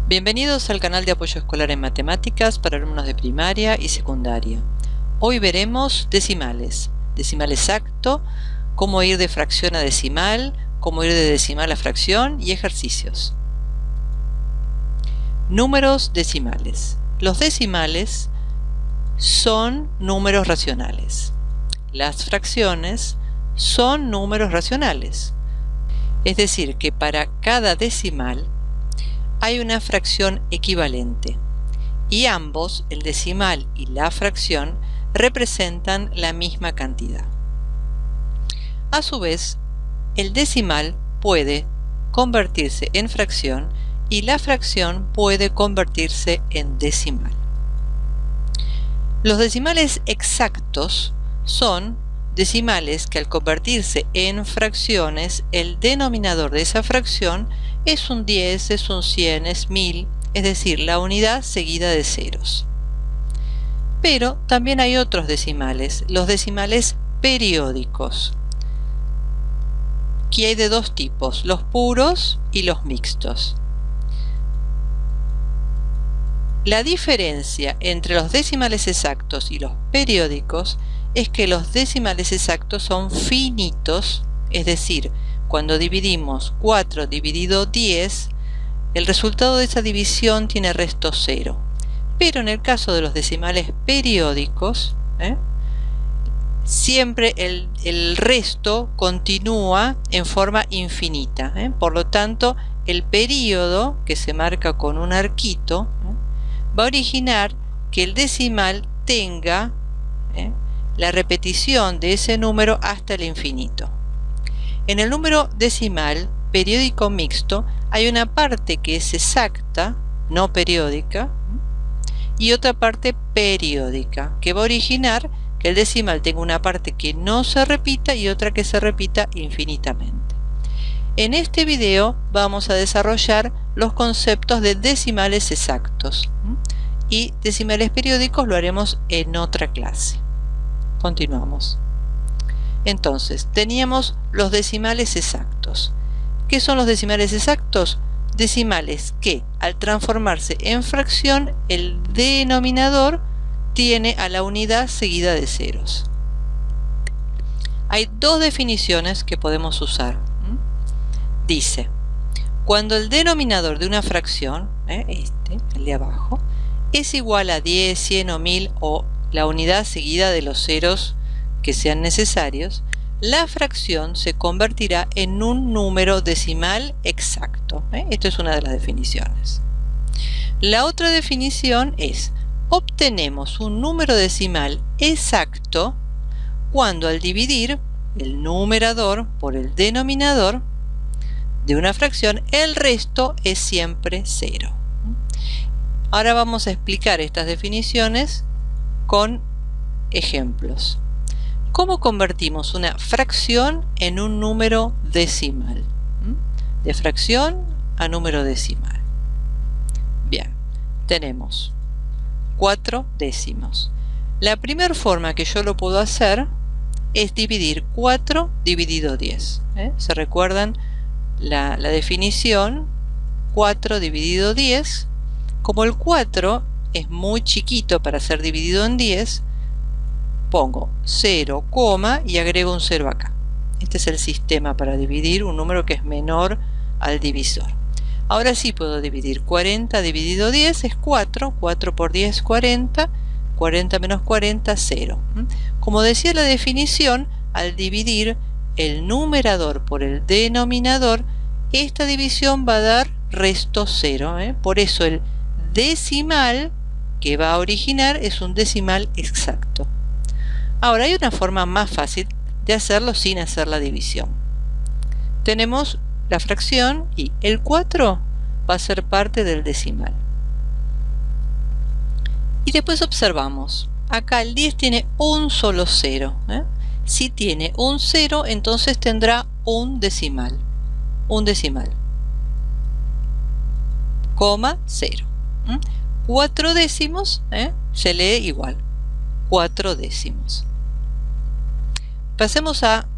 Bienvenidos al canal de apoyo escolar en matemáticas para alumnos de primaria y secundaria. Hoy veremos decimales, decimal exacto, cómo ir de fracción a decimal, cómo ir de decimal a fracción y ejercicios. Números decimales. Los decimales son números racionales. Las fracciones son números racionales. Es decir, que para cada decimal hay una fracción equivalente y ambos, el decimal y la fracción, representan la misma cantidad. A su vez, el decimal puede convertirse en fracción y la fracción puede convertirse en decimal. Los decimales exactos son decimales que al convertirse en fracciones, el denominador de esa fracción es un 10, es un 100, es 1000, es decir, la unidad seguida de ceros. Pero también hay otros decimales, los decimales periódicos, que hay de dos tipos, los puros y los mixtos. La diferencia entre los decimales exactos y los periódicos es que los decimales exactos son finitos, es decir, cuando dividimos 4 dividido 10, el resultado de esa división tiene resto 0. Pero en el caso de los decimales periódicos, siempre el resto continúa en forma infinita. Por lo tanto, el período, que se marca con un arquito, va a originar que el decimal tenga la repetición de ese número hasta el infinito. En el número decimal periódico mixto hay una parte que es exacta, no periódica, y otra parte periódica, que va a originar que el decimal tenga una parte que no se repita y otra que se repita infinitamente. En este video vamos a desarrollar los conceptos de decimales exactos y decimales periódicos lo haremos en otra clase. Continuamos. Entonces, teníamos los decimales exactos. ¿Qué son los decimales exactos? Decimales que, al transformarse en fracción, el denominador tiene a la unidad seguida de ceros. Hay dos definiciones que podemos usar. Dice, cuando el denominador de una fracción, el de abajo, es igual a 10, 100 o 1000 o la unidad seguida de los ceros que sean necesarios, la fracción se convertirá en un número decimal exacto. Esto es una de las definiciones. La otra definición es, obtenemos un número decimal exacto cuando al dividir el numerador por el denominador de una fracción, el resto es siempre 0. Ahora vamos a explicar estas definiciones con ejemplos. ¿Cómo convertimos una fracción en un número decimal? De fracción a número decimal. Bien, tenemos 4 décimos. La primera forma que yo lo puedo hacer es dividir 4 dividido 10. ¿Se recuerdan la definición? 4 dividido 10. Como el 4 es muy chiquito para ser dividido en 10, pongo 0, y agrego un 0 acá. Este es el sistema para dividir un número que es menor al divisor. Ahora sí puedo dividir 40 dividido 10 es 4, 4 por 10 40, 40 menos 40, 0. Como decía la definición, al dividir el numerador por el denominador, esta división va a dar resto 0. Por eso el decimal que va a originar es un decimal exacto. Ahora hay una forma más fácil de hacerlo sin hacer la división. Tenemos la fracción y el 4 va a ser parte del decimal. Y después observamos, acá el 10 tiene un solo 0. Si tiene un 0, entonces tendrá un decimal. Un decimal. Coma 0. 4 décimos se lee igual. 4 décimos. Pasemos a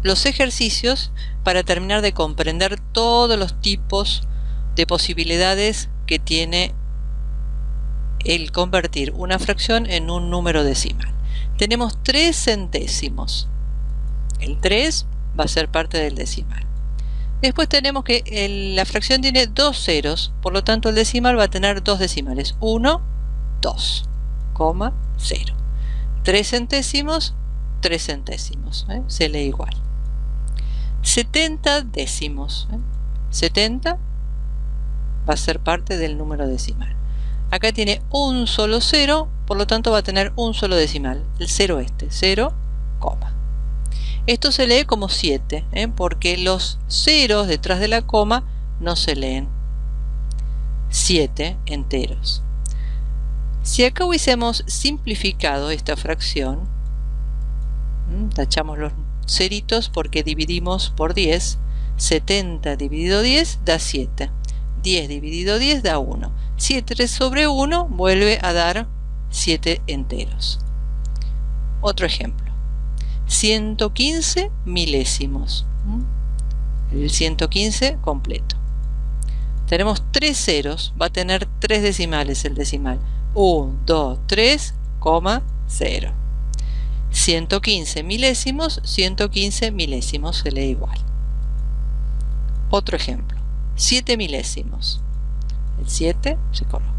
los ejercicios para terminar de comprender todos los tipos de posibilidades que tiene el convertir una fracción en un número decimal. Tenemos 3 centésimos. El 3 va a ser parte del decimal. Después tenemos que la fracción tiene 2 ceros, por lo tanto el decimal va a tener 2 decimales. 1, 2, 0. 3 centésimos, 3 centésimos. Se lee igual. 70 décimos. 70 va a ser parte del número decimal. Acá tiene un solo cero, por lo tanto va a tener un solo decimal, el 0 0, Esto se lee como 7, porque los ceros detrás de la coma no se leen. 7 enteros. Si acá hubiésemos simplificado esta fracción, tachamos los ceritos porque dividimos por 10, 70 dividido 10 da 7. 10 dividido 10 da 1. 7 sobre 1 vuelve a dar 7 enteros. Otro ejemplo. 115 milésimos. El 115 completo. Tenemos 3 ceros. Va a tener 3 decimales el decimal. 1, 2, 3, 0. 115 milésimos, 115 milésimos se lee igual. Otro ejemplo. 7 milésimos. El 7 se coloca.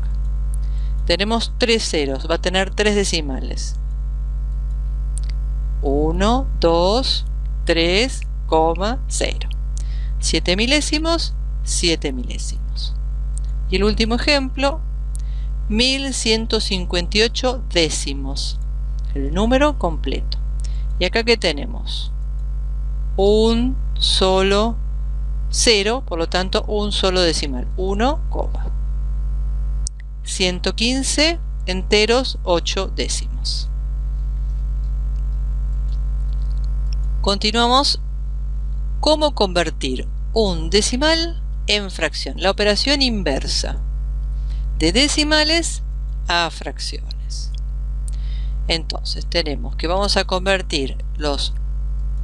Tenemos 3 ceros, va a tener 3 decimales. 1, 2, 3, 0. 7 milésimos, 7 milésimos. Y el último ejemplo, 1158 décimos. El número completo. Y acá ¿qué tenemos? Un solo 0, por lo tanto un solo decimal, 1, 115 enteros 8 décimos. Continuamos. ¿Cómo convertir un decimal en fracción? La operación inversa de decimales a fracciones. Entonces tenemos que vamos a convertir los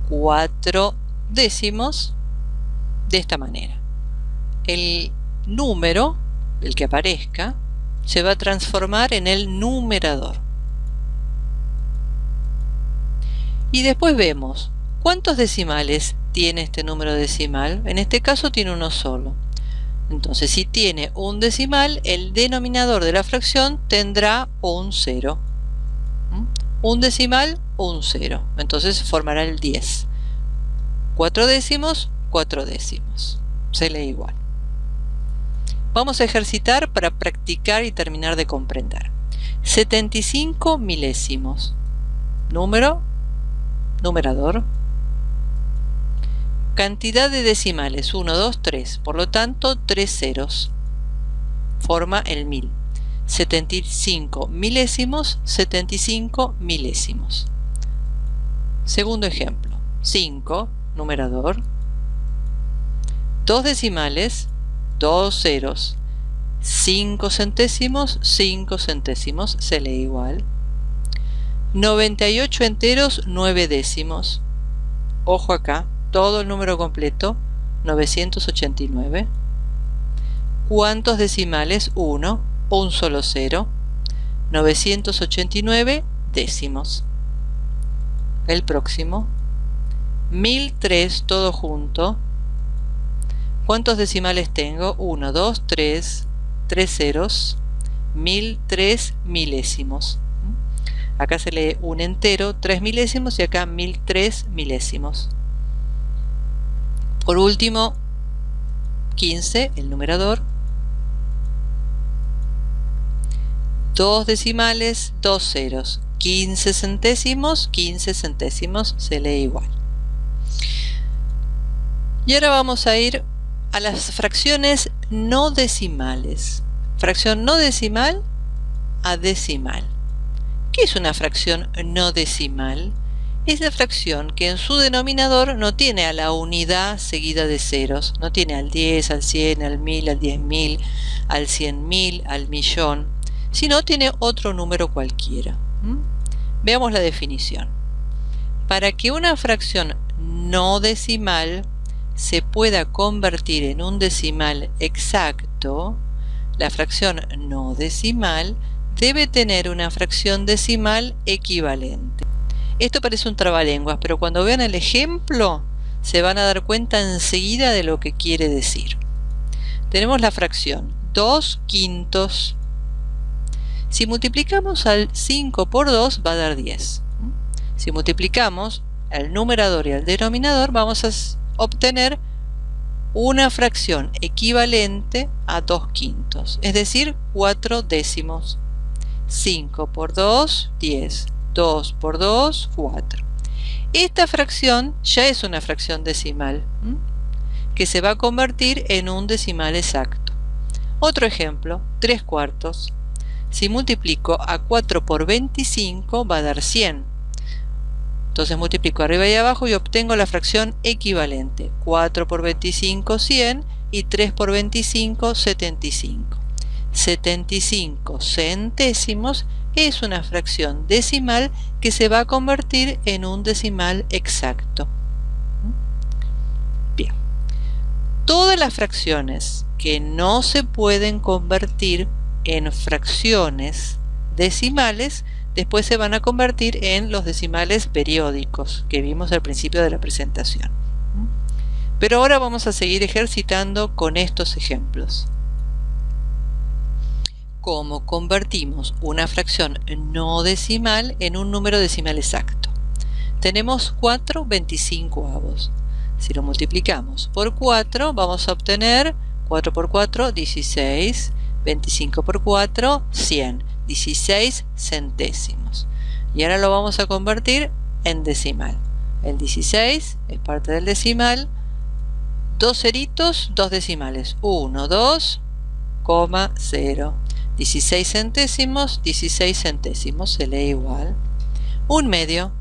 4 décimos de esta manera. El número, el que aparezca, se va a transformar en el numerador. Y después vemos cuántos decimales tiene este número decimal. En este caso tiene uno solo. Entonces, si tiene un decimal, el denominador de la fracción tendrá un 0. Un decimal, un 0. Entonces formará el 10. 4 décimos, 4 décimos. Se lee igual. Vamos a ejercitar para practicar y terminar de comprender. 75 milésimos. Numerador. Cantidad de decimales, 1, 2, 3. Por lo tanto, 3 ceros. Forma el 1000. 75 milésimos, 75 milésimos. Segundo ejemplo. 5, numerador. 2 decimales, 2 ceros. 5 centésimos, 5 centésimos. Se lee igual. 98 enteros, 9 décimos. Ojo acá. Todo el número completo, 989. ¿Cuántos decimales? 1, un solo 0. 989 décimos. El próximo, 1003 todo junto. ¿Cuántos decimales tengo? 1, 2, 3, 3 ceros. 1003 milésimos. Acá se lee un entero, 3 milésimos, y acá 1003 milésimos. Por último, 15, el numerador. 2 decimales, 2 ceros. 15 centésimos, 15 centésimos, se lee igual. Y ahora vamos a ir a las fracciones no decimales. Fracción no decimal a decimal. ¿Qué es una fracción no decimal? Es la fracción que en su denominador no tiene a la unidad seguida de ceros, no tiene al 10, al 100, al 1000, al 10.000, al 100.000, al millón, sino tiene otro número cualquiera. Veamos la definición. Para que una fracción no decimal se pueda convertir en un decimal exacto dígito, la fracción no decimal, debe tener una fracción decimal equivalente. Esto parece un trabalenguas, pero cuando vean el ejemplo se van a dar cuenta enseguida de lo que quiere decir. Tenemos la fracción 2 quintos. Si multiplicamos al 5 por 2 va a dar 10. Si multiplicamos el numerador y el denominador vamos a obtener una fracción equivalente a 2 quintos, es decir, 4 décimos. 5 por 2, 10. 2 por 2, 4. Esta fracción ya es una fracción decimal, que se va a convertir en un decimal exacto. Otro ejemplo, 3 cuartos. Si multiplico a 4 por 25 va a dar 100. Entonces multiplico arriba y abajo y obtengo la fracción equivalente. 4 por 25, 100 y 3 por 25, 75. 75 centésimos es una fracción decimal que se va a convertir en un decimal exacto. Bien. Todas las fracciones que no se pueden convertir en fracciones decimales después se van a convertir en los decimales periódicos que vimos al principio de la presentación. Pero ahora vamos a seguir ejercitando con estos ejemplos. ¿Cómo convertimos una fracción no decimal en un número decimal exacto? Tenemos 4 25avos. Si lo multiplicamos por 4 vamos a obtener 4 por 4, 16, 25 por 4, 100. 16 centésimos. Y ahora lo vamos a convertir en decimal. El 16 es parte del decimal. 2 ceritos, 2 decimales. 1, 2, 0. 16 centésimos, 16 centésimos. Se lee igual. 1 medio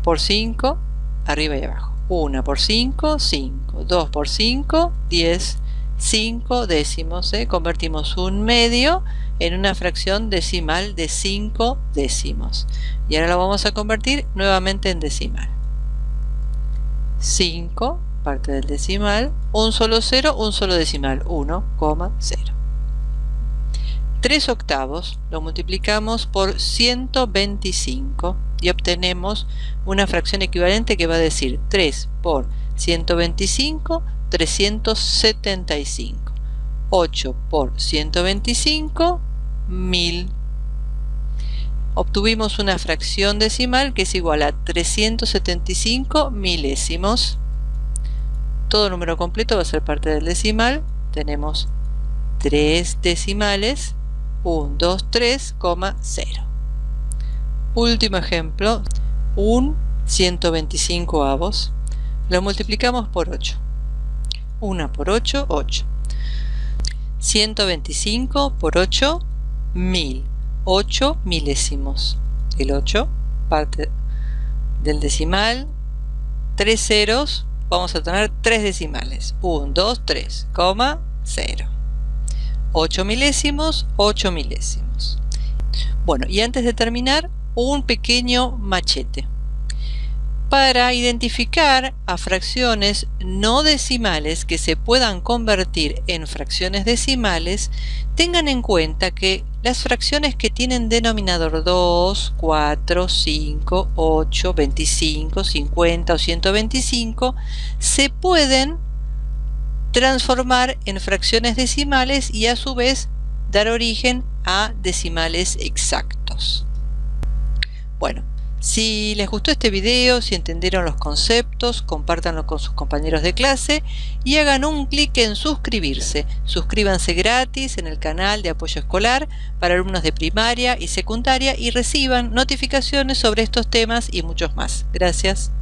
por 5, arriba y abajo. 1 por 5, 5. 2 por 5, 10. 5 décimos. Convertimos 1 medio en una fracción decimal de 5 décimos. Y ahora lo vamos a convertir nuevamente en decimal. 5, parte del decimal, un solo cero, un solo decimal, 1,0. 3 octavos lo multiplicamos por 125 y obtenemos una fracción equivalente que va a decir 3 por 125, 375. 8 por 125, 1000. Obtuvimos una fracción decimal que es igual a 375 milésimos. Todo número completo va a ser parte del decimal. Tenemos 3 decimales, 1, 2, 3, 0. Último ejemplo, un 125avos. Lo multiplicamos por 8. 1 por 8, 8. 125 por 8, 1000. 8 milésimos. El 8, parte del decimal. 3 ceros, vamos a tener 3 decimales. 1, 2, 3, 0. 8 milésimos, 8 milésimos. Bueno, y antes de terminar, un pequeño machete. Para identificar a fracciones no decimales que se puedan convertir en fracciones decimales, tengan en cuenta que las fracciones que tienen denominador 2, 4, 5, 8, 25, 50 o 125 se pueden transformar en fracciones decimales y a su vez dar origen a decimales exactos. Bueno, si les gustó este video, si entendieron los conceptos, compártanlo con sus compañeros de clase y hagan un clic en suscribirse. Suscríbanse gratis en el canal de apoyo escolar para alumnos de primaria y secundaria y reciban notificaciones sobre estos temas y muchos más. Gracias.